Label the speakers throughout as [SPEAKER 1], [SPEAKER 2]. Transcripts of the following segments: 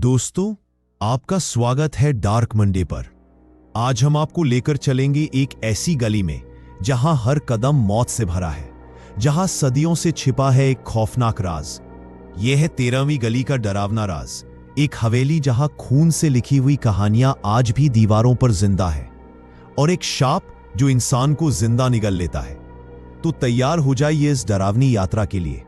[SPEAKER 1] दोस्तों, आपका स्वागत है डार्क मंडे पर। आज हम आपको लेकर चलेंगे एक ऐसी गली में जहां हर कदम मौत से भरा है, जहां सदियों से छिपा है एक खौफनाक राज। यह है 13वीं गली का डरावना राज, एक हवेली जहां खून से लिखी हुई कहानियां आज भी दीवारों पर जिंदा है, और एक शाप जो इंसान को जिंदा निगल लेता है। तो तैयार हो जाइए इस डरावनी यात्रा के लिए।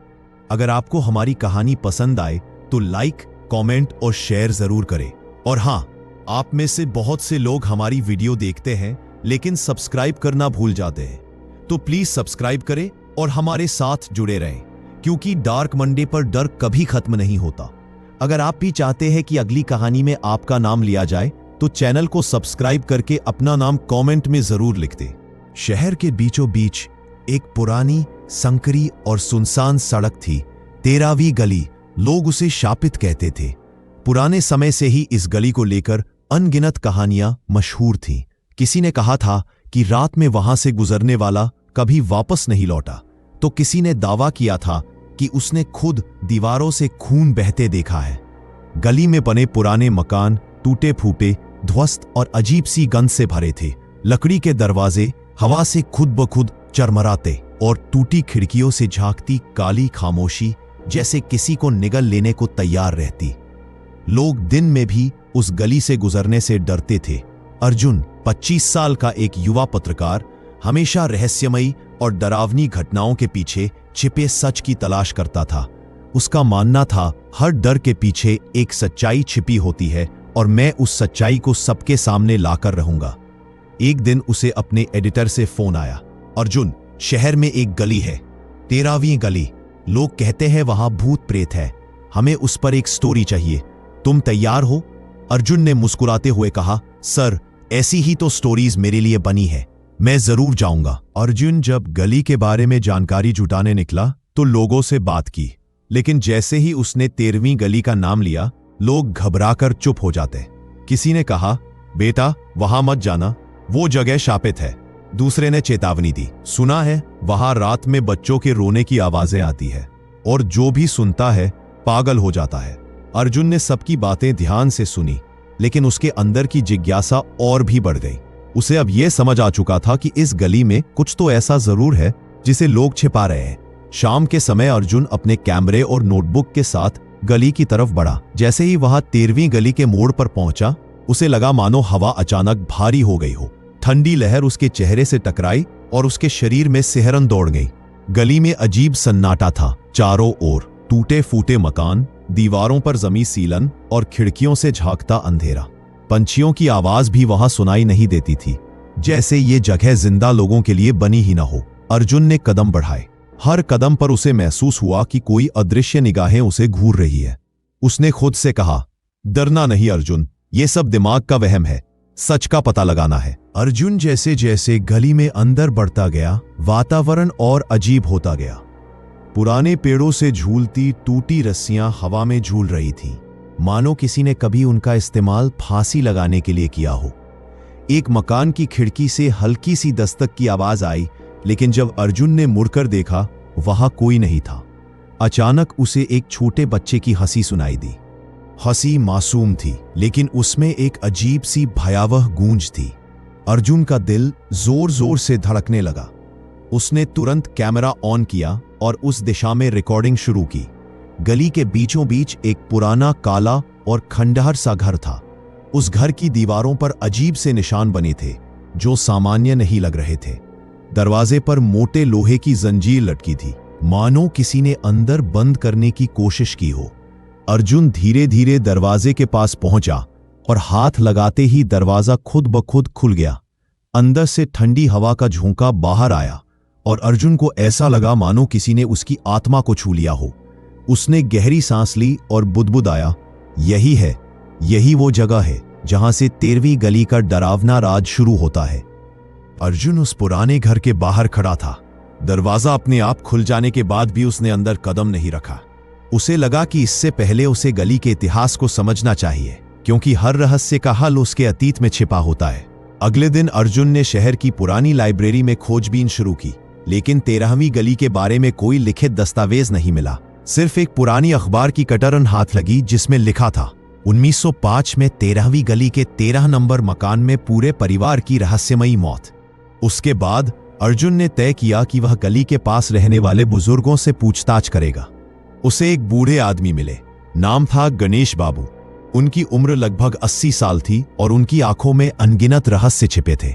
[SPEAKER 1] अगर आपको हमारी कहानी पसंद आए तो लाइक, कमेंट और शेयर जरूर करें। और हां, आप में से बहुत से लोग हमारी वीडियो देखते हैं लेकिन सब्सक्राइब करना भूल जाते हैं, तो प्लीज सब्सक्राइब करें और हमारे साथ जुड़े रहें, क्योंकि डार्क मंडे पर डर कभी खत्म नहीं होता। अगर आप भी चाहते हैं कि अगली कहानी में आपका नाम लिया जाए तो चैनल को सब्सक्राइब करके अपना नाम कमेंट में जरूर लिख दें। शहर के बीचों बीच एक पुरानी, संकरी और सुनसान सड़क थी, 13वीं गली। लोग उसे शापित कहते थे। पुराने समय से ही इस गली को लेकर अनगिनत कहानियां मशहूर थीं। किसी ने कहा था कि रात में वहां से गुजरने वाला कभी वापस नहीं लौटा, तो किसी ने दावा किया था कि उसने खुद दीवारों से खून बहते देखा है। गली में बने पुराने मकान टूटे फूटे, ध्वस्त और अजीब सी गंध से भरे थे। लकड़ी के दरवाजे हवा से खुद ब खुद चरमराते, और टूटी खिड़कियों से झांकती काली खामोशी जैसे किसी को निगल लेने को तैयार रहती। लोग दिन में भी उस गली से गुजरने से डरते थे। अर्जुन, 25 साल का एक युवा पत्रकार, हमेशा रहस्यमयी और डरावनी घटनाओं के पीछे छिपे सच की तलाश करता था। उसका मानना था, हर डर के पीछे एक सच्चाई छिपी होती है और मैं उस सच्चाई को सबके सामने लाकर रहूंगा। एक दिन उसे अपने एडिटर से फोन आया। अर्जुन, शहर में एक गली है, 13वीं गली। लोग कहते हैं वहां भूत प्रेत है। हमें उस पर एक स्टोरी चाहिए। तुम तैयार हो? अर्जुन ने मुस्कुराते हुए कहा, सर, ऐसी ही तो स्टोरीज मेरे लिए बनी है, मैं जरूर जाऊंगा। अर्जुन जब गली के बारे में जानकारी जुटाने निकला तो लोगों से बात की, लेकिन जैसे ही उसने 13वीं गली का नाम लिया, लोग घबराकर चुप हो जाते। किसी ने कहा, बेटा वहां मत जाना, वो जगह शापित है। दूसरे ने चेतावनी दी, सुना है वहां रात में बच्चों के रोने की आवाजें आती है और जो भी सुनता है पागल हो जाता है। अर्जुन ने सबकी बातें ध्यान से सुनी, लेकिन उसके अंदर की जिज्ञासा और भी बढ़ गई। उसे अब यह समझ आ चुका था कि इस गली में कुछ तो ऐसा जरूर है जिसे लोग छिपा रहे हैं। शाम के समय अर्जुन अपने कैमरे और नोटबुक के साथ गली की तरफ बढ़ा। जैसे ही वहां 13वीं गली के मोड़ पर पहुंचा, उसे लगा मानो हवा अचानक भारी हो गई हो। ठंडी लहर उसके चेहरे से टकराई और उसके शरीर में सिहरन दौड़ गई। गली में अजीब सन्नाटा था। चारों ओर टूटे फूटे मकान, दीवारों पर जमी सीलन और खिड़कियों से झांकता अंधेरा। पंछियों की आवाज भी वहां सुनाई नहीं देती थी, जैसे ये जगह जिंदा लोगों के लिए बनी ही ना हो। अर्जुन ने कदम बढ़ाए। हर कदम पर उसे महसूस हुआ कि कोई अदृश्य निगाहें उसे घूर रही है। उसने खुद से कहा, डरना नहीं अर्जुन, ये सब दिमाग का वहम है, सच का पता लगाना है। अर्जुन जैसे जैसे गली में अंदर बढ़ता गया, वातावरण और अजीब होता गया। पुराने पेड़ों से झूलती टूटी रस्सियां हवा में झूल रही थीं, मानो किसी ने कभी उनका इस्तेमाल फांसी लगाने के लिए किया हो। एक मकान की खिड़की से हल्की सी दस्तक की आवाज आई, लेकिन जब अर्जुन ने मुड़कर देखा, वहां कोई नहीं था। अचानक उसे एक छोटे बच्चे की हंसी सुनाई दी। हंसी मासूम थी, लेकिन उसमें एक अजीब सी भयावह गूंज थी। अर्जुन का दिल जोर जोर से धड़कने लगा। उसने तुरंत कैमरा ऑन किया और उस दिशा में रिकॉर्डिंग शुरू की। गली के बीचों बीच एक पुराना काला और खंडहर सा घर था। उस घर की दीवारों पर अजीब से निशान बने थे जो सामान्य नहीं लग रहे थे। दरवाजे पर मोटे लोहे की जंजीर लटकी थी, मानो किसी ने अंदर बंद करने की कोशिश की हो। अर्जुन धीरे धीरे दरवाजे के पास पहुंचा और हाथ लगाते ही दरवाजा खुद ब खुद खुल गया। अंदर से ठंडी हवा का झोंका बाहर आया और अर्जुन को ऐसा लगा मानो किसी ने उसकी आत्मा को छू लिया हो। उसने गहरी सांस ली और बुदबुदाया, यही है, यही वो जगह है जहां से 13वीं गली का डरावना राज शुरू होता है। अर्जुन उस पुराने घर के बाहर खड़ा था। दरवाजा अपने आप खुल जाने के बाद भी उसने अंदर कदम नहीं रखा। उसे लगा कि इससे पहले उसे गली के इतिहास को समझना चाहिए, क्योंकि हर रहस्य का हल उसके अतीत में छिपा होता है। अगले दिन अर्जुन ने शहर की पुरानी लाइब्रेरी में खोजबीन शुरू की, लेकिन 13वीं गली के बारे में कोई लिखित दस्तावेज नहीं मिला। सिर्फ एक पुरानी अखबार की कटरन हाथ लगी जिसमें लिखा था, 1905 में 13वीं गली के 13 नंबर मकान में पूरे परिवार की रहस्यमयी मौत। उसके बाद अर्जुन ने तय किया कि वह गली के पास रहने वाले बुजुर्गों से पूछताछ करेगा। उसे एक बूढ़े आदमी मिले। नाम था गणेश बाबू। उनकी उम्र लगभग 80 साल थी और उनकी आंखों में अनगिनत रहस्य छिपे थे।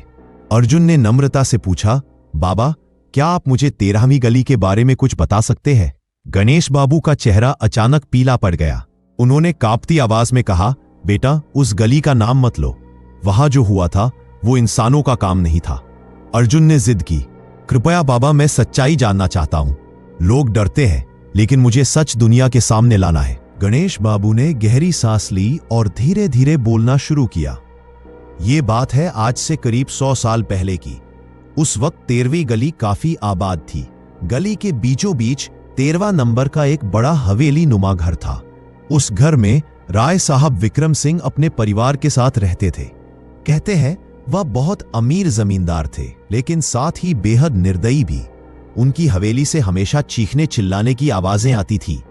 [SPEAKER 1] अर्जुन ने नम्रता से पूछा, बाबा, क्या आप मुझे 13वीं गली के बारे में कुछ बता सकते हैं? गणेश बाबू का चेहरा अचानक पीला पड़ गया। उन्होंने कांपती आवाज में कहा, बेटा, उस गली का नाम मत लो। वहां जो हुआ था वो इंसानों का काम नहीं था। अर्जुन ने जिद की, कृपया बाबा, मैं सच्चाई जानना चाहता हूं। लोग डरते हैं, लेकिन मुझे सच दुनिया के सामने लाना है। गणेश बाबू ने गहरी सांस ली और धीरे धीरे बोलना शुरू किया। ये बात है आज से करीब 100 साल पहले की। उस वक्त 13वीं गली काफी आबाद थी। गली के बीचों बीच 13वां नंबर का एक बड़ा हवेली नुमा घर था। उस घर में राय साहब विक्रम सिंह अपने परिवार के साथ रहते थे। कहते हैं वह बहुत अमीर जमींदार थे, लेकिन साथ ही बेहद निर्दयी भी। उनकी हवेली से हमेशा चीखने चिल्लाने की आवाजें आती थी।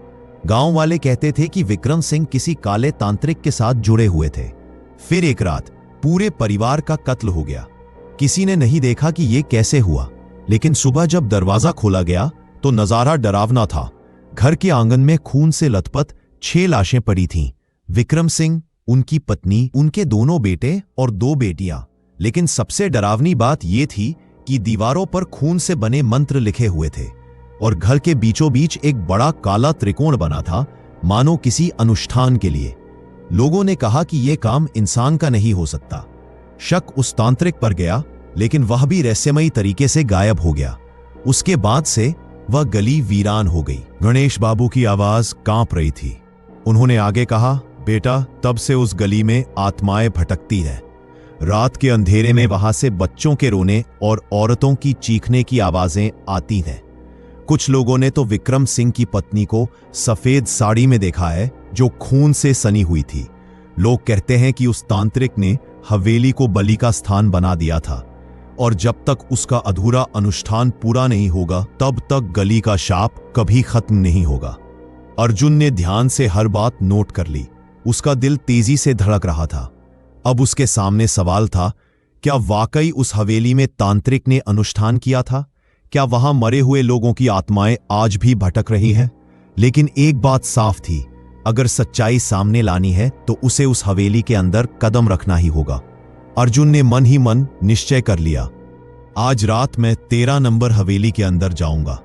[SPEAKER 1] गांव वाले कहते थे कि विक्रम सिंह किसी काले तांत्रिक के साथ जुड़े हुए थे। फिर एक रात पूरे परिवार का कत्ल हो गया। किसी ने नहीं देखा कि यह कैसे हुआ, लेकिन सुबह जब दरवाजा खोला गया तो नजारा डरावना था। घर के आंगन में खून से लथपथ 6 लाशें पड़ी थीं। विक्रम सिंह, उनकी पत्नी, उनके 2 बेटे और 2 बेटियां। लेकिन सबसे डरावनी बात यह थी कि दीवारों पर खून से बने मंत्र लिखे हुए थे और घर के बीचों बीच एक बड़ा काला त्रिकोण बना था, मानो किसी अनुष्ठान के लिए। लोगों ने कहा कि यह काम इंसान का नहीं हो सकता। शक उस तांत्रिक पर गया, लेकिन वह भी रहस्यमयी तरीके से गायब हो गया। उसके बाद से वह गली वीरान हो गई। गणेश बाबू की आवाज कांप रही थी। उन्होंने आगे कहा, बेटा, तब से उस गली में आत्माएं भटकती हैं। रात के अंधेरे में वहां से बच्चों के रोने और औरतों की चीखने की आवाजें आती हैं। कुछ लोगों ने तो विक्रम सिंह की पत्नी को सफेद साड़ी में देखा है, जो खून से सनी हुई थी। लोग कहते हैं कि उस तांत्रिक ने हवेली को बलि का स्थान बना दिया था और जब तक उसका अधूरा अनुष्ठान पूरा नहीं होगा, तब तक गली का शाप कभी खत्म नहीं होगा। अर्जुन ने ध्यान से हर बात नोट कर ली। उसका दिल तेजी से धड़क रहा था। अब उसके सामने सवाल था, क्या वाकई उस हवेली में तांत्रिक ने अनुष्ठान किया था? क्या वहां मरे हुए लोगों की आत्माएं आज भी भटक रही हैं? लेकिन एक बात साफ थी, अगर सच्चाई सामने लानी है तो उसे उस हवेली के अंदर कदम रखना ही होगा। अर्जुन ने मन ही मन निश्चय कर लिया, आज रात मैं 13 नंबर हवेली के अंदर जाऊंगा।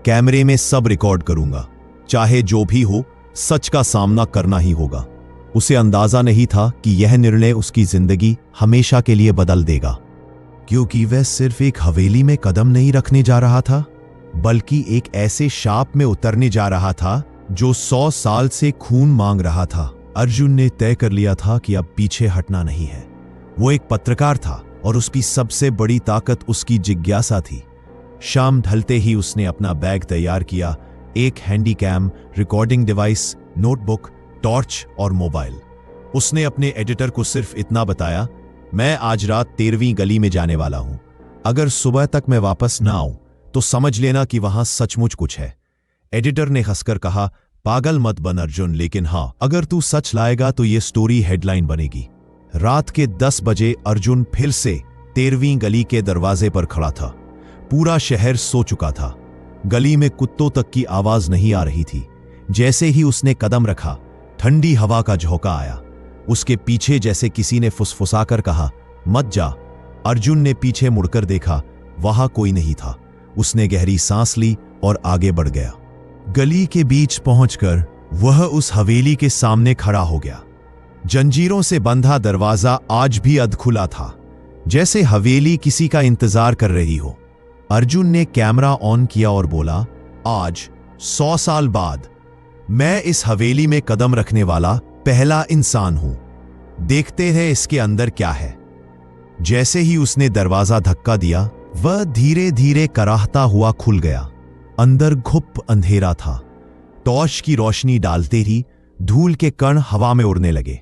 [SPEAKER 1] कैमरे में सब रिकॉर्ड करूंगा। चाहे जो भी हो, सच का सामना करना ही होगा। उसे अंदाजा नहीं था कि यह निर्णय उसकी जिंदगी हमेशा के लिए बदल देगा, क्योंकि वह सिर्फ एक हवेली में कदम नहीं रखने जा रहा था, बल्कि एक ऐसे शाप में उतरने जा रहा था जो 100 साल से खून मांग रहा था। अर्जुन ने तय कर लिया था कि अब पीछे हटना नहीं है। वो एक पत्रकार था और उसकी सबसे बड़ी ताकत उसकी जिज्ञासा थी। शाम ढलते ही उसने अपना बैग तैयार किया, एक Handycam, recording device, notebook, torch और मोबाइल। उसने एडिटर एडिटर को सिर्फ इतना बताया, मैं आज रात 13वीं गली में जाने वाला हूं। अगर सुबह तक मैं वापस ना आऊं तो समझ लेना कि वहां सचमुच कुछ है। एडिटर ने हंसकर कहा, पागल मत बन अर्जुन, लेकिन हां, अगर तू सच लाएगा तो ये स्टोरी हेडलाइन बनेगी। रात के 10 बजे अर्जुन फिर से 13वीं गली के दरवाजे पर खड़ा था। पूरा शहर सो चुका था। गली में कुत्तों तक की आवाज नहीं आ रही थी। जैसे ही उसने कदम रखा, ठंडी हवा का झोंका आया। उसके पीछे जैसे किसी ने फुसफुसाकर कहा, मत जा। अर्जुन ने पीछे मुड़कर देखा, वहां कोई नहीं था। उसने गहरी सांस ली और आगे बढ़ गया। गली के बीच पहुंचकर वह उस हवेली के सामने खड़ा हो गया। जंजीरों से बंधा दरवाजा आज भी अधखुला था, जैसे हवेली किसी का इंतजार कर रही हो। अर्जुन ने कैमरा ऑन किया और बोला, आज 100 साल बाद मैं इस हवेली में कदम रखने वाला पहला इंसान हूं। देखते हैं इसके अंदर क्या है। जैसे ही उसने दरवाजा धक्का दिया, वह धीरे धीरे कराहता हुआ खुल गया। अंदर घुप अंधेरा था। टॉर्च की रोशनी डालते ही धूल के कण हवा में उड़ने लगे।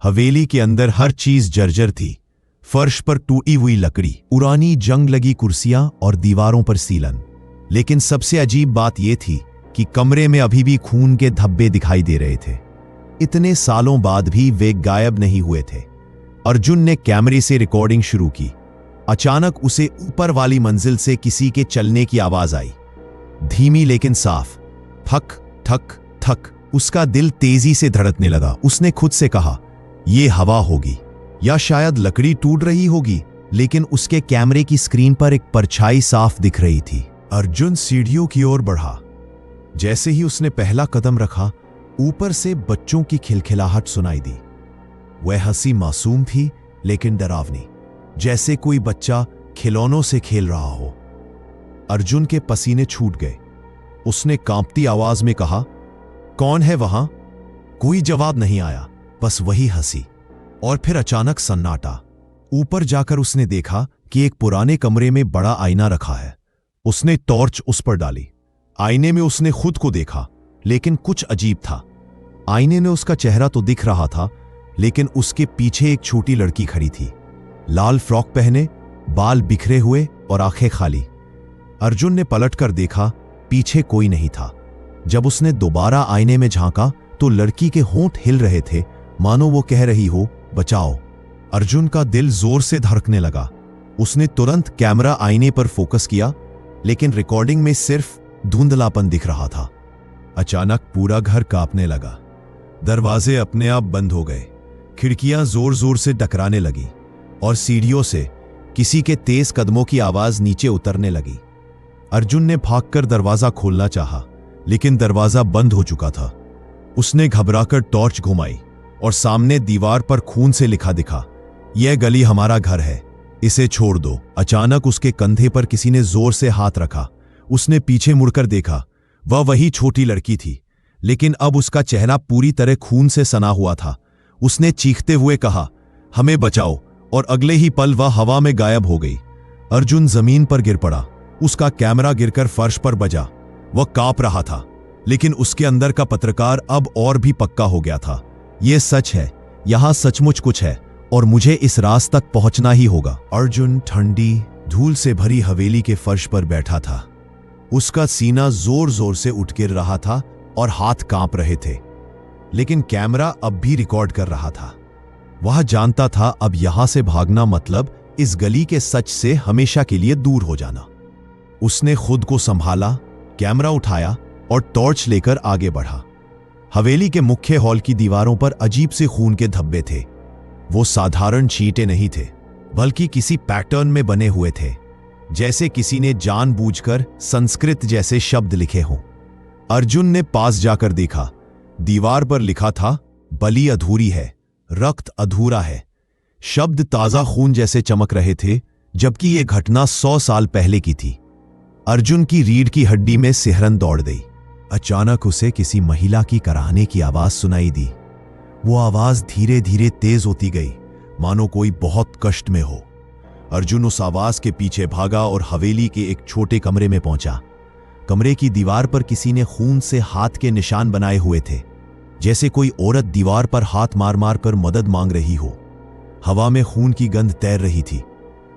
[SPEAKER 1] हवेली के अंदर हर चीज जर्जर थी। फर्श पर टूटी हुई लकड़ी, पुरानी जंग लगी कुर्सियां और दीवारों पर सीलन। लेकिन सबसे अजीब बात यह थी कि कमरे में अभी भी खून के धब्बे दिखाई दे रहे थे। इतने सालों बाद भी वे गायब नहीं हुए थे। अर्जुन ने कैमरे से रिकॉर्डिंग शुरू की। अचानक उसे ऊपर वाली मंजिल से किसी के चलने की आवाज आई, धीमी लेकिन साफ। ठक ठक ठक। उसका दिल तेजी से धड़कने लगा। उसने खुद से कहा, यह हवा होगी या शायद लकड़ी टूट रही होगी, लेकिन उसके कैमरे की स्क्रीन पर एक परछाई साफ दिख रही थी। अर्जुन सीढ़ियों की ओर बढ़ा। जैसे ही उसने पहला कदम रखा, ऊपर से बच्चों की खिलखिलाहट सुनाई दी। वह हंसी मासूम थी लेकिन डरावनी, जैसे कोई बच्चा खिलौनों से खेल रहा हो। अर्जुन के पसीने छूट गए। उसने कांपती आवाज में कहा, कौन है वहां? कोई जवाब नहीं आया, बस वही हंसी। और फिर अचानक सन्नाटा। ऊपर जाकर उसने देखा कि एक पुराने कमरे में बड़ा आईना रखा है। उसने टॉर्च उस पर डाली। आईने में उसने खुद को देखा, लेकिन कुछ अजीब था। आईने में उसका चेहरा तो दिख रहा था, लेकिन उसके पीछे एक छोटी लड़की खड़ी थी, लाल फ्रॉक पहने, बाल बिखरे हुए और आंखें खाली। अर्जुन ने पलटकर देखा, पीछे कोई नहीं था। जब उसने दोबारा आईने में झांका तो लड़की के होंठ हिल रहे थे, मानो वो कह रही हो, बचाओ। अर्जुन का दिल जोर से धड़कने लगा। उसने तुरंत कैमरा आईने पर फोकस किया, लेकिन रिकॉर्डिंग में सिर्फ धुंधलापन दिख रहा था। अचानक पूरा घर कांपने लगा। दरवाजे अपने आप बंद हो गए, खिड़कियां जोर जोर से टकराने लगी और सीढ़ियों से किसी के तेज कदमों की आवाज नीचे उतरने लगी। अर्जुन ने भागकर दरवाजा खोलना चाहा, लेकिन दरवाजा बंद हो चुका था। उसने घबराकर टॉर्च घुमाई और सामने दीवार पर खून से लिखा दिखा, यह गली हमारा घर है, इसे छोड़ दो। अचानक उसके कंधे पर किसी ने जोर से हाथ रखा। उसने पीछे मुड़कर देखा। वह वही छोटी लड़की थी, लेकिन अब उसका चेहरा पूरी तरह खून से सना हुआ था। उसने चीखते हुए कहा, हमें बचाओ, और अगले ही पल वह हवा में गायब हो गई। अर्जुन जमीन पर गिर पड़ा। उसका कैमरा गिरकर फर्श पर बजा। वह कांप रहा था, लेकिन उसके अंदर का पत्रकार अब और भी पक्का हो गया था। यह सच है, यहां सचमुच कुछ है, और मुझे इस राज तक पहुंचना ही होगा। अर्जुन ठंडी धूल से भरी हवेली के फर्श पर बैठा था। उसका सीना जोर जोर से उठ गिर रहा था और हाथ कांप रहे थे, लेकिन कैमरा अब भी रिकॉर्ड कर रहा था। वह जानता था अब यहां से भागना मतलब इस गली के सच से हमेशा के लिए दूर हो जाना। उसने खुद को संभाला, कैमरा उठाया और टॉर्च लेकर आगे बढ़ा। हवेली के मुख्य हॉल की दीवारों पर अजीब से खून के धब्बे थे। वो साधारण चींटे नहीं थे, बल्कि किसी पैटर्न में बने हुए थे, जैसे किसी ने जानबूझकर संस्कृत जैसे शब्द लिखे हों। अर्जुन ने पास जाकर देखा। दीवार पर लिखा था, बलि अधूरी है, रक्त अधूरा है। शब्द ताजा खून जैसे चमक रहे थे, जबकि यह घटना 100 साल पहले की थी। अर्जुन की रीढ़ की हड्डी में सिहरन दौड़ गई। अचानक उसे किसी महिला की कराहने की आवाज सुनाई दी। वो आवाज धीरे धीरे तेज होती गई, मानो कोई बहुत कष्ट में हो। अर्जुन उस आवाज के पीछे भागा और हवेली के एक छोटे कमरे में पहुंचा। कमरे की दीवार पर किसी ने खून से हाथ के निशान बनाए हुए थे, जैसे कोई औरत दीवार पर हाथ मार मार कर मदद मांग रही हो। हवा में खून की गंध तैर रही थी।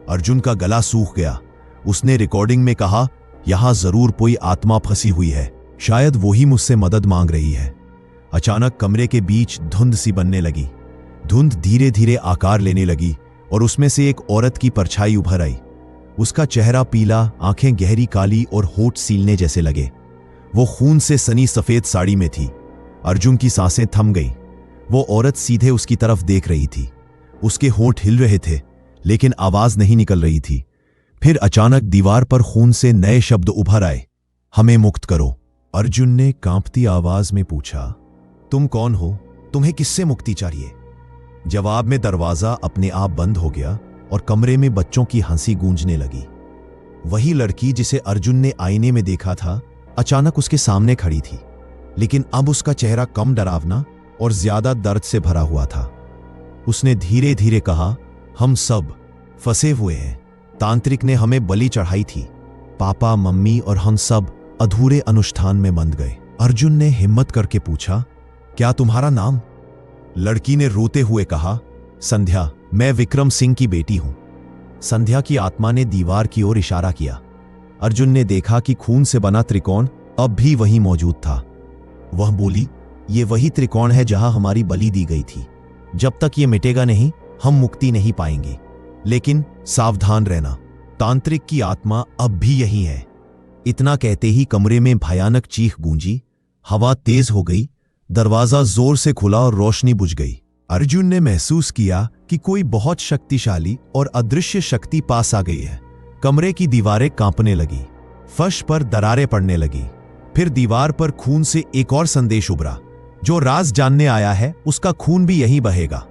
[SPEAKER 1] अर्जुन का गला सूख गया। उसने रिकॉर्डिंग में कहा, यहां जरूर कोई आत्मा फंसी हुई है, शायद वो ही मुझसे मदद मांग रही है। अचानक कमरे के बीच धुंध सी बनने लगी। धुंध धीरे धीरे आकार लेने लगी और उसमें से एक औरत की परछाई उभर आई। उसका चेहरा पीला, आंखें गहरी काली और होठ सीलने जैसे लगे। वो खून से सनी सफेद साड़ी में थी। अर्जुन की सांसें थम गईं। वो औरत सीधे उसकी तरफ देख रही थी। उसके होंठ हिल रहे थे, लेकिन आवाज नहीं निकल रही थी। फिर अचानक दीवार पर खून से नए शब्द उभर आए, हमें मुक्त करो। अर्जुन ने कांपती आवाज में पूछा, तुम कौन हो? तुम्हें किससे मुक्ति चाहिए? जवाब में दरवाजा अपने आप बंद हो गया और कमरे में बच्चों की हंसी गूंजने लगी। वही लड़की जिसे अर्जुन ने आईने में देखा था, अचानक उसके सामने खड़ी थी, लेकिन अब उसका चेहरा कम डरावना और ज्यादा दर्द से भरा हुआ था। उसने धीरे धीरे कहा, हम सब फंसे हुए हैं। तांत्रिक ने हमें बलि चढ़ाई थी। पापा, मम्मी और हम सब अधूरे अनुष्ठान में बंध गए। अर्जुन ने हिम्मत करके पूछा, क्या तुम्हारा नाम? लड़की ने रोते हुए कहा, संध्या, मैं विक्रम सिंह की बेटी हूं। संध्या की आत्मा ने दीवार की ओर इशारा किया। अर्जुन ने देखा कि खून से बना त्रिकोण अब भी वहीं मौजूद था। वह बोली, ये वही त्रिकोण है जहां हमारी बलि दी गई थी। जब तक ये मिटेगा नहीं, हम मुक्ति नहीं पाएंगे। लेकिन सावधान रहना, तांत्रिक की आत्मा अब भी यही है। इतना कहते ही कमरे में भयानक चीख गूंजी, हवा तेज हो गई, दरवाजा जोर से खुला और रोशनी बुझ गई। अर्जुन ने महसूस किया कि कोई बहुत शक्तिशाली और अदृश्य शक्ति पास आ गई है। कमरे की दीवारें कांपने लगी, फर्श पर दरारें पड़ने लगी। फिर दीवार पर खून से एक और संदेश उभरा, जो राज जानने आया है उसका खून भी यहीं बहेगा।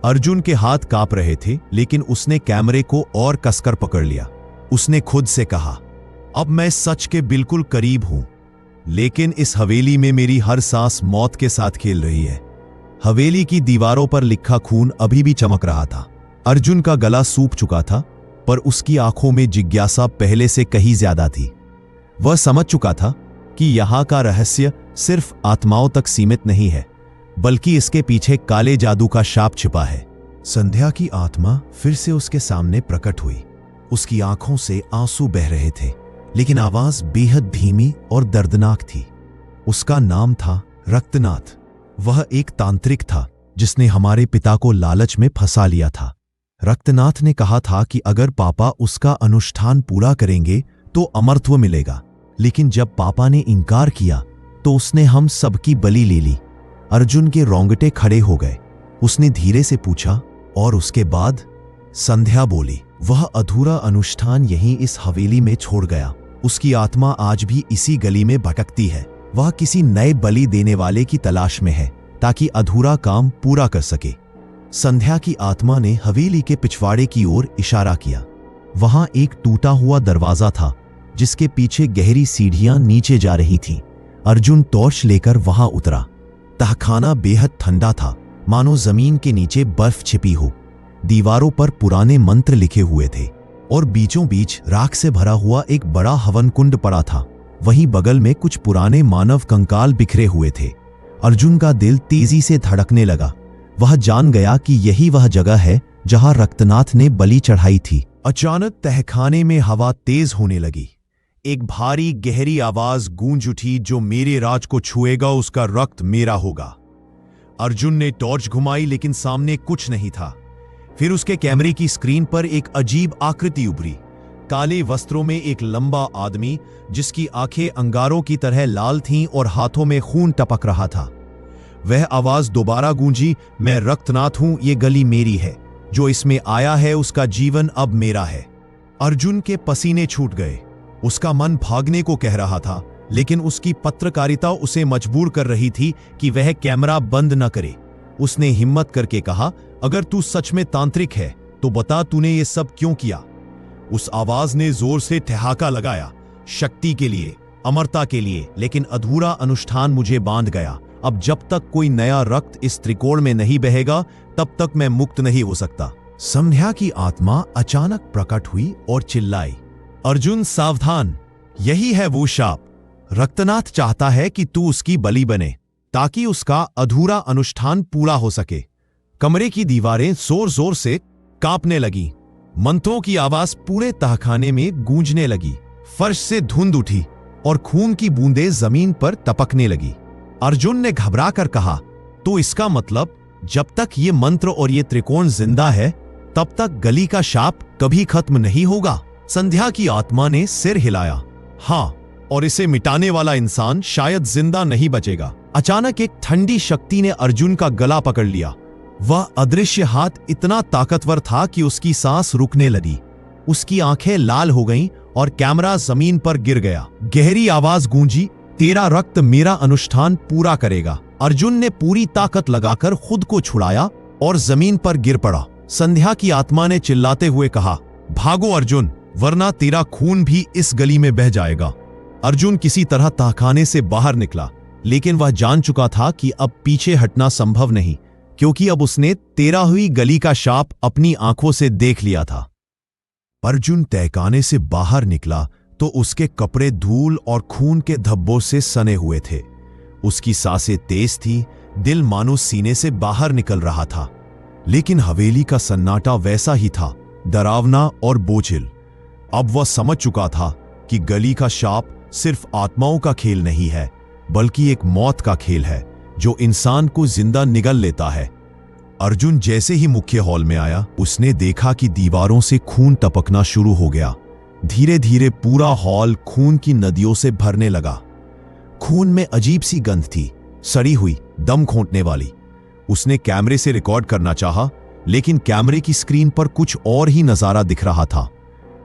[SPEAKER 1] अर्जुन के हाथ कांप रहे थे, लेकिन उसने कैमरे को और कसकर पकड़ लिया। उसने खुद से कहा, अब मैं सच के बिल्कुल करीब हूं, लेकिन इस हवेली में मेरी हर सांस मौत के साथ खेल रही है। हवेली की दीवारों पर लिखा खून अभी भी चमक रहा था। अर्जुन का गला सूख चुका था, पर उसकी आंखों में जिज्ञासा पहले से कहीं ज्यादा थी। वह समझ चुका था कि यहां का रहस्य सिर्फ आत्माओं तक सीमित नहीं है, बल्कि इसके पीछे काले जादू का शाप छिपा है। संध्या की आत्मा फिर से उसके सामने प्रकट हुई। उसकी आंखों से आंसू बह रहे थे, लेकिन आवाज बेहद धीमी और दर्दनाक थी। उसका नाम था रक्तनाथ। वह एक तांत्रिक था जिसने हमारे पिता को लालच में फंसा लिया था। रक्तनाथ ने कहा था कि अगर पापा उसका अनुष्ठान पूरा करेंगे तो अमरत्व मिलेगा, लेकिन जब पापा ने इनकार किया तो उसने हम सबकी बलि ले ली। अर्जुन के रोंगटे खड़े हो गए। उसने धीरे से पूछा, और उसके बाद? संध्या बोली, वह अधूरा अनुष्ठान यहीं इस हवेली में छोड़ गया। उसकी आत्मा आज भी इसी गली में भटकती है। वह किसी नए बलि देने वाले की तलाश में है, ताकि अधूरा काम पूरा कर सके। संध्या की आत्मा ने हवेली के पिछवाड़े की ओर इशारा किया। वहां एक टूटा हुआ दरवाजा था, जिसके पीछे गहरी सीढ़ियां नीचे जा रही थीं। अर्जुन टॉर्च लेकर वहां उतरा। तहखाना बेहद ठंडा था, मानो जमीन के नीचे बर्फ छिपी हो। दीवारों पर पुराने मंत्र लिखे हुए थे, और बीचों बीच राख से भरा हुआ एक बड़ा हवन कुंड पड़ा था। वहीं बगल में कुछ पुराने मानव कंकाल बिखरे हुए थे। अर्जुन का दिल तेजी से धड़कने लगा। वह जान गया कि यही वह जगह है जहां रक्तनाथ ने बलि चढ़ाई थी। अचानक तहखाने में हवा तेज होने लगी। एक भारी गहरी आवाज गूंज उठी, जो मेरे राज को छुएगा उसका रक्त मेरा होगा। अर्जुन ने टॉर्च घुमाई, लेकिन सामने कुछ नहीं था। फिर उसके कैमरे की स्क्रीन पर एक अजीब आकृति उभरी। काले वस्त्रों में एक लंबा आदमी, जिसकी आंखें अंगारों की तरह लाल थीं और हाथों में खून टपक रहा था। वह आवाज दोबारा गूंजी, मैं रक्तनाथ हूं, ये गली मेरी है। जो इसमें आया है उसका जीवन अब मेरा है। अर्जुन के पसीने छूट गए। उसका मन भागने को कह रहा था, लेकिन उसकी पत्रकारिता उसे मजबूर कर रही थी कि वह कैमरा बंद न करे। उसने हिम्मत करके कहा, अगर तू सच में तांत्रिक है तो बता तूने ये सब क्यों किया। उस आवाज ने जोर से ठहाका लगाया, शक्ति के लिए, अमरता के लिए, लेकिन अधूरा अनुष्ठान मुझे बांध गया। अब जब तक कोई नया रक्त इस त्रिकोण में नहीं बहेगा, तब तक मैं मुक्त नहीं हो सकता। संध्या की आत्मा अचानक प्रकट हुई और चिल्लाई, अर्जुन सावधान, यही है वो शाप। रक्तनाथ चाहता है कि तू उसकी बलि बने, ताकि उसका अधूरा अनुष्ठान पूरा हो सके। कमरे की दीवारें जोर जोर से कांपने लगी। मंत्रों की आवाज पूरे तहखाने में गूंजने लगी। फर्श से धुंध उठी और खून की बूंदें जमीन पर टपकने लगी। अर्जुन ने घबराकर कहा, तो इसका मतलब जब तक ये मंत्र और ये त्रिकोण जिंदा है, तब तक गली का शाप कभी खत्म नहीं होगा। संध्या की आत्मा ने सिर हिलाया, हाँ, और इसे मिटाने वाला इंसान शायद जिंदा नहीं बचेगा। अचानक एक ठंडी शक्ति ने अर्जुन का गला पकड़ लिया। वह अदृश्य हाथ इतना ताकतवर था कि उसकी सांस रुकने लगी। उसकी आंखें लाल हो गईं और कैमरा जमीन पर गिर गया। गहरी आवाज गूंजी, तेरा रक्त मेरा अनुष्ठान पूरा करेगा। अर्जुन ने पूरी ताकत लगाकर खुद को छुड़ाया और जमीन पर गिर पड़ा। संध्या की आत्मा ने चिल्लाते हुए कहा, भागो अर्जुन, वरना तेरा खून भी इस गली में बह जाएगा। अर्जुन किसी तरह तहखाने से बाहर निकला, लेकिन वह जान चुका था कि अब पीछे हटना संभव नहीं, क्योंकि अब उसने 13 हुई गली का शाप अपनी आंखों से देख लिया था। अर्जुन तहखाने से बाहर निकला तो उसके कपड़े धूल और खून के धब्बों से सने हुए थे। उसकी सांसें तेज थी, दिल मानो सीने से बाहर निकल रहा था। लेकिन हवेली का सन्नाटा वैसा ही था, डरावना और बोझिल। अब वह समझ चुका था कि गली का शाप सिर्फ आत्माओं का खेल नहीं है, बल्कि एक मौत का खेल है, जो इंसान को जिंदा निगल लेता है। अर्जुन जैसे ही मुख्य हॉल में आया, उसने देखा कि दीवारों से खून टपकना शुरू हो गया। धीरे धीरे पूरा हॉल खून की नदियों से भरने लगा। खून में अजीब सी गंध थी, सड़ी हुई, दम घोंटने वाली। उसने कैमरे से रिकॉर्ड करना चाहा, लेकिन कैमरे की स्क्रीन पर कुछ और ही नजारा दिख रहा था।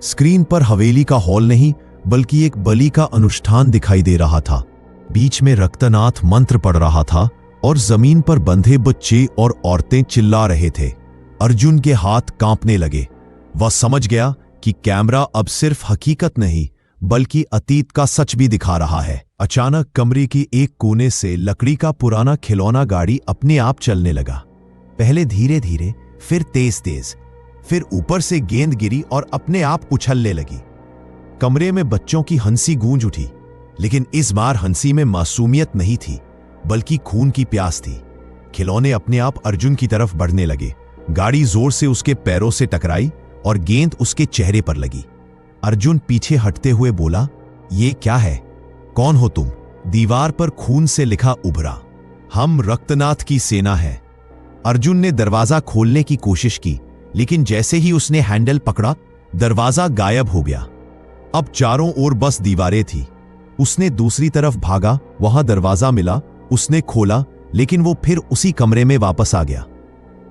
[SPEAKER 1] स्क्रीन पर हवेली का हॉल नहीं, बल्कि एक बलि का अनुष्ठान दिखाई दे रहा था। बीच में रक्तनाथ मंत्र पढ़ रहा था और जमीन पर बंधे बच्चे और औरतें चिल्ला रहे थे। अर्जुन के हाथ कांपने लगे। वह समझ गया कि कैमरा अब सिर्फ हकीकत नहीं, बल्कि अतीत का सच भी दिखा रहा है। अचानक कमरे की एक कोने से लकड़ी का पुराना खिलौना गाड़ी अपने आप चलने लगा। पहले धीरे धीरे, फिर तेज तेज, फिर ऊपर से गेंद गिरी और अपने आप उछलने लगी। कमरे में बच्चों की हंसी गूंज उठी, लेकिन इस बार हंसी में मासूमियत नहीं थी, बल्कि खून की प्यास थी। खिलौने अपने आप अर्जुन की तरफ बढ़ने लगे। गाड़ी जोर से उसके पैरों से टकराई और गेंद उसके चेहरे पर लगी। अर्जुन पीछे हटते हुए बोला, "ये क्या है? कौन हो तुम?" दीवार पर खून से लिखा उभरा, "हम रक्तनाथ की सेना है।" अर्जुन ने दरवाजा खोलने की कोशिश की, लेकिन जैसे ही उसने हैंडल पकड़ा, दरवाजा गायब हो गया। अब चारों ओर बस दीवारें थी। उसने दूसरी तरफ भागा, वहां दरवाजा मिला। उसने खोला, लेकिन वो फिर उसी कमरे में वापस आ गया।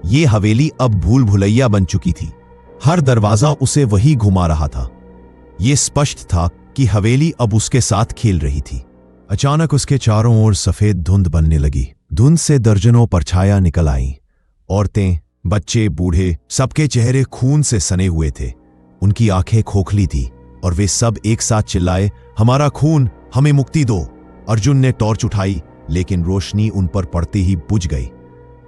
[SPEAKER 1] ये हवेली अब भूल भुलैया बन चुकी थी। हर दरवाजा उसे वही घुमा रहा था। ये स्पष्ट था कि हवेली अब उसके साथ खेल रही थी। अचानक उसके चारों ओर सफेद धुंध बनने लगी। धुंध से दर्जनों परछाइयां निकल आईं। औरतें, बच्चे, बूढ़े, सबके चेहरे खून से सने हुए थे। उनकी आंखें खोखली थी और वे सब एक साथ चिल्लाए, "हमारा खून, हमें मुक्ति दो।" अर्जुन ने टॉर्च उठाई, लेकिन रोशनी उन पर पड़ते ही बुझ गई।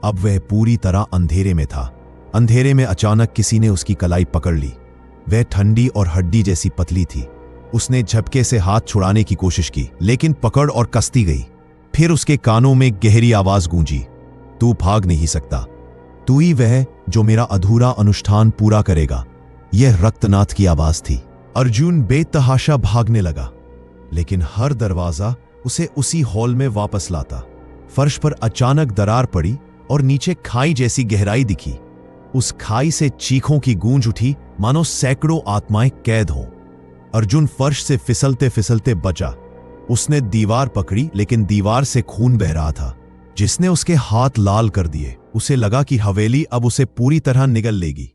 [SPEAKER 1] अब वह पूरी तरह अंधेरे में था। अंधेरे में अचानक किसी ने उसकी कलाई पकड़ ली। वह ठंडी और हड्डी जैसी पतली थी। उसने झपके से हाथ छुड़ाने की कोशिश की, लेकिन पकड़ और कसती गई। फिर उसके कानों में गहरी आवाज गूंजी, "तू भाग नहीं सकता। तू ही वह जो मेरा अधूरा अनुष्ठान पूरा करेगा।" यह रक्तनाथ की आवाज थी। अर्जुन बेतहाशा भागने लगा, लेकिन हर दरवाजा उसे उसी हॉल में वापस लाता। फर्श पर अचानक दरार पड़ी और नीचे खाई जैसी गहराई दिखी। उस खाई से चीखों की गूंज उठी, मानो सैकड़ों आत्माएं कैद हों। अर्जुन फर्श से फिसलते फिसलते बचा। उसने दीवार पकड़ी, लेकिन दीवार से खून बह रहा था, जिसने उसके हाथ लाल कर दिए। उसे लगा कि हवेली अब उसे पूरी तरह निगल लेगी।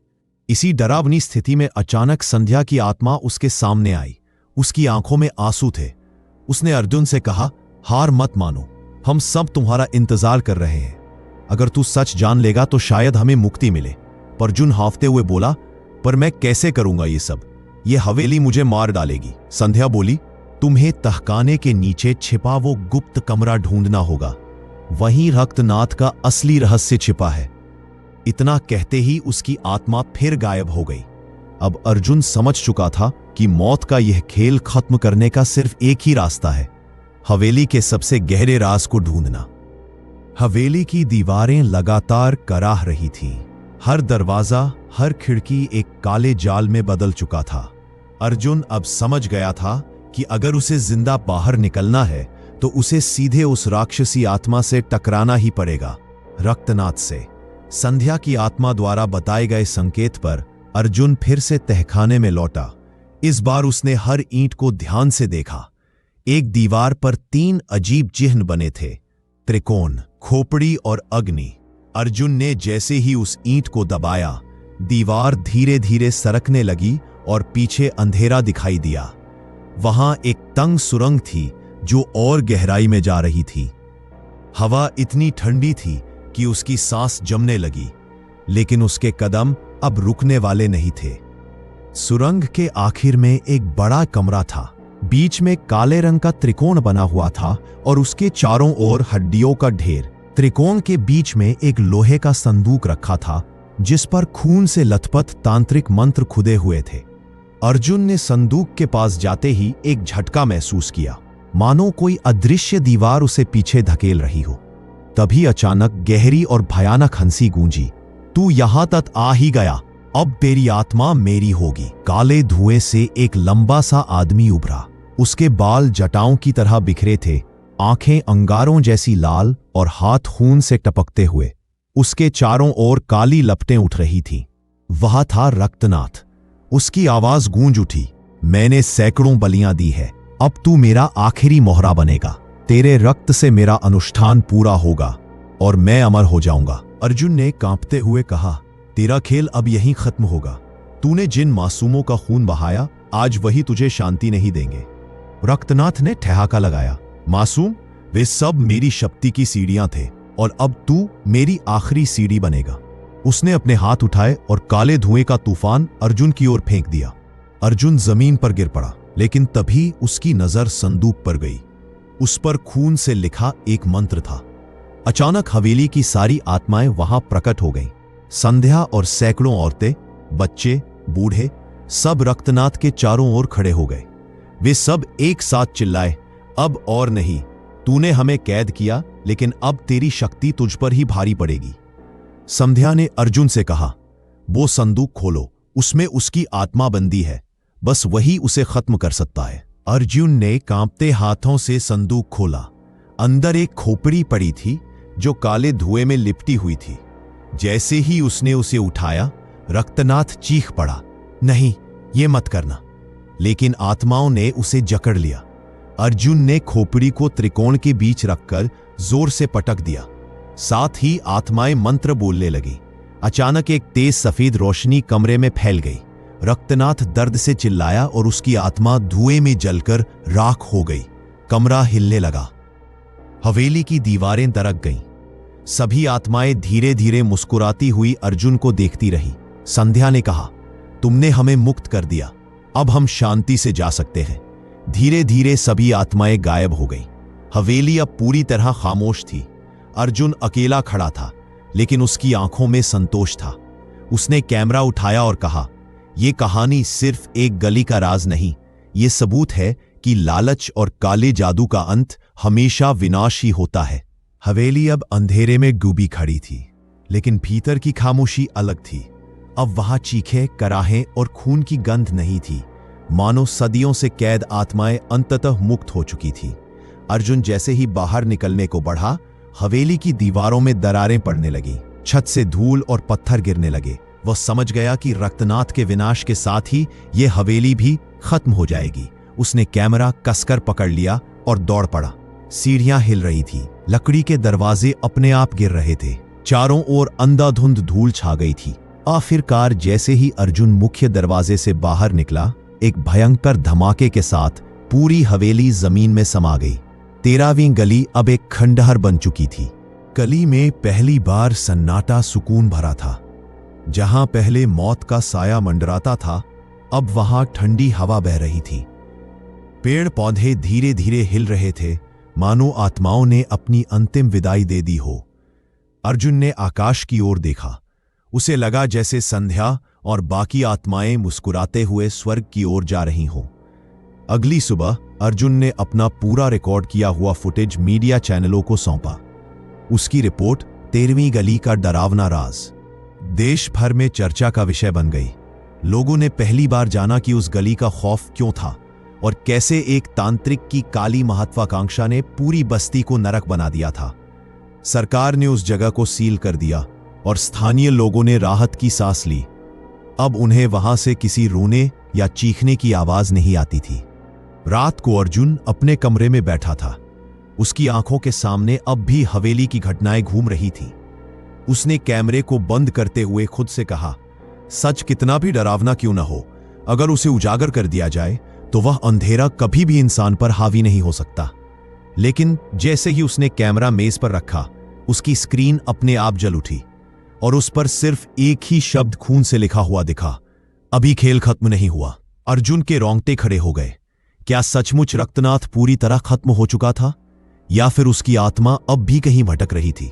[SPEAKER 1] इसी डरावनी स्थिति में अचानक संध्या की आत्मा उसके सामने आई। उसकी आंखों में आंसू थे। उसने अर्जुन से कहा, "हार मत मानो, हम सब तुम्हारा इंतजार कर रहे हैं। अगर तू सच जान लेगा तो शायद हमें मुक्ति मिले।" पर अर्जुन हांफते हुए बोला, "पर मैं कैसे करूंगा ये सब? ये हवेली मुझे मार डालेगी।" संध्या बोली, "तुम्हें तहखाने के नीचे छिपा वो गुप्त कमरा ढूंढना होगा। वहीं रक्तनाथ का असली रहस्य छिपा है।" इतना कहते ही उसकी आत्मा फिर गायब हो गई। अब अर्जुन समझ चुका था कि मौत का यह खेल खत्म करने का सिर्फ एक ही रास्ता है, हवेली के सबसे गहरे राज को ढूंढना। हवेली की दीवारें लगातार कराह रही थीं। हर दरवाजा, हर खिड़की एक काले जाल में बदल चुका था। अर्जुन अब समझ गया था कि अगर उसे जिंदा बाहर निकलना है तो उसे सीधे उस राक्षसी आत्मा से टकराना ही पड़ेगा, रक्तनाथ से। संध्या की आत्मा द्वारा बताए गए संकेत पर अर्जुन फिर से तहखाने में लौटा। इस बार उसने हर ईंट को ध्यान से देखा। एक दीवार पर 3 अजीब चिन्ह बने थे, त्रिकोण, खोपड़ी और अग्नि। अर्जुन ने जैसे ही उस ईंट को दबाया, दीवार धीरे धीरे सरकने लगी और पीछे अंधेरा दिखाई दिया। वहां एक तंग सुरंग थी जो और गहराई में जा रही थी। हवा इतनी ठंडी थी कि उसकी सांस जमने लगी, लेकिन उसके कदम अब रुकने वाले नहीं थे। सुरंग के आखिर में एक बड़ा कमरा था। बीच में काले रंग का त्रिकोण बना हुआ था और उसके चारों ओर हड्डियों का ढेर। त्रिकोण के बीच में एक लोहे का संदूक रखा था, जिस पर खून से लथपथ तांत्रिक मंत्र खुदे हुए थे। अर्जुन ने संदूक के पास जाते ही एक झटका महसूस किया, मानो कोई अदृश्य दीवार उसे पीछे धकेल रही हो। तभी अचानक गहरी और भयानक हंसी गूंजी, "तू यहां तक आ ही गया, अब तेरी आत्मा मेरी होगी।" काले धुएं से एक लंबा सा आदमी उभरा। उसके बाल जटाओं की तरह बिखरे थे, आंखें अंगारों जैसी लाल और हाथ खून से टपकते हुए। उसके चारों ओर काली लपटें उठ रही थीं। वह था रक्तनाथ। उसकी आवाज गूंज उठी, मैंने सैकड़ों बलियां दी है, अब तू मेरा आखिरी मोहरा बनेगा। तेरे रक्त से मेरा अनुष्ठान पूरा होगा और मैं अमर हो जाऊंगा। अर्जुन ने कांपते हुए कहा, तेरा खेल अब यहीं खत्म होगा। तूने जिन मासूमों का खून बहाया, आज वही तुझे शांति नहीं देंगे। रक्तनाथ ने ठहाका लगाया, मासूम? वे सब मेरी शक्ति की सीढ़ियां थे और अब तू मेरी आखिरी सीढ़ी बनेगा। उसने अपने हाथ उठाए और काले धुएं का तूफान अर्जुन की ओर फेंक दिया। अर्जुन जमीन पर गिर पड़ा, लेकिन तभी उसकी नजर संदूक पर गई। उस पर खून से लिखा एक मंत्र था। अचानक हवेली की सारी आत्माएं वहां प्रकट हो गईं। संध्या और सैकड़ों औरतें, बच्चे, बूढ़े, सब रक्तनाथ के चारों ओर खड़े हो गए। वे सब एक साथ चिल्लाए, अब और नहीं। तूने हमें कैद किया, लेकिन अब तेरी शक्ति तुझ पर ही भारी पड़ेगी। संध्या ने अर्जुन से कहा, वो संदूक खोलो, उसमें उसकी आत्मा बंदी है, बस वही उसे खत्म कर सकता है। अर्जुन ने कांपते हाथों से संदूक खोला। अंदर एक खोपड़ी पड़ी थी जो काले धुएं में लिपटी हुई थी। जैसे ही उसने उसे उठाया, रक्तनाथ चीख पड़ा, नहीं, ये मत करना। लेकिन आत्माओं ने उसे जकड़ लिया। अर्जुन ने खोपड़ी को त्रिकोण के बीच रखकर जोर से पटक दिया। साथ ही आत्माएं मंत्र बोलने लगी। अचानक एक तेज सफेद रोशनी कमरे में फैल गई। रक्तनाथ दर्द से चिल्लाया और उसकी आत्मा धुएं में जलकर राख हो गई। कमरा हिलने लगा। हवेली की दीवारें दरक गईं। सभी आत्माएं धीरे धीरे मुस्कुराती हुई अर्जुन को देखती रही। संध्या ने कहा, तुमने हमें मुक्त कर दिया, अब हम शांति से जा सकते हैं। धीरे धीरे सभी आत्माएं गायब हो गईं। हवेली अब पूरी तरह खामोश थी। अर्जुन अकेला खड़ा था, लेकिन उसकी आंखों में संतोष था। उसने कैमरा उठाया और कहा, यह कहानी सिर्फ एक गली का राज नहीं, ये सबूत है कि लालच और काले जादू का अंत हमेशा विनाश ही होता है। हवेली अब अंधेरे में डूबी खड़ी थी, लेकिन भीतर की खामोशी अलग थी। अब वहां चीखें, कराहें और खून की गंध नहीं थी। मानो सदियों से कैद आत्माएं अंततः मुक्त हो चुकी थी। अर्जुन जैसे ही बाहर निकलने को बढ़ा, हवेली की दीवारों में दरारें पड़ने लगी। छत से धूल और पत्थर गिरने लगे। वह समझ गया कि रक्तनाथ के विनाश के साथ ही यह हवेली भी खत्म हो जाएगी। उसने कैमरा कसकर पकड़ लिया और दौड़ पड़ा। सीढ़ियां हिल रही थी, लकड़ी के दरवाजे अपने आप गिर रहे थे। चारों ओर अंधाधुंध धूल छा गई थी। आखिरकार जैसे ही अर्जुन मुख्य दरवाजे से बाहर निकला, एक भयंकर धमाके के साथ पूरी हवेली जमीन में समा गई। 13वीं गली अब एक खंडहर बन चुकी थी। गली में पहली बार सन्नाटा सुकून भरा था। जहां पहले मौत का साया मंडराता था, अब वहां ठंडी हवा बह रही थी। पेड़ पौधे धीरे धीरे हिल रहे थे, मानो आत्माओं ने अपनी अंतिम विदाई दे दी हो। अर्जुन ने आकाश की ओर देखा। उसे लगा जैसे संध्या और बाकी आत्माएं मुस्कुराते हुए स्वर्ग की ओर जा रही हों। अगली सुबह अर्जुन ने अपना पूरा रिकॉर्ड किया हुआ फुटेज मीडिया चैनलों को सौंपा। उसकी रिपोर्ट 13वीं गली का डरावना राज देश भर में चर्चा का विषय बन गई। लोगों ने पहली बार जाना कि उस गली का खौफ क्यों था और कैसे एक तांत्रिक की काली महत्वाकांक्षा ने पूरी बस्ती को नरक बना दिया था। सरकार ने उस जगह को सील कर दिया और स्थानीय लोगों ने राहत की सांस ली। अब उन्हें वहां से किसी रोने या चीखने की आवाज नहीं आती थी। रात को अर्जुन अपने कमरे में बैठा था। उसकी आंखों के सामने अब भी हवेली की घटनाएं घूम रही थीं। उसने कैमरे को बंद करते हुए खुद से कहा, सच कितना भी डरावना क्यों न हो, अगर उसे उजागर कर दिया जाए तो वह अंधेरा कभी भी इंसान पर हावी नहीं हो सकता। लेकिन जैसे ही उसने कैमरा मेज पर रखा, उसकी स्क्रीन अपने आप जल उठी और उस पर सिर्फ एक ही शब्द खून से लिखा हुआ दिखा, अभी खेल खत्म नहीं हुआ। अर्जुन के रोंगटे खड़े हो गए। क्या सचमुच रक्तनाथ पूरी तरह खत्म हो चुका था, या फिर उसकी आत्मा अब भी कहीं भटक रही थी?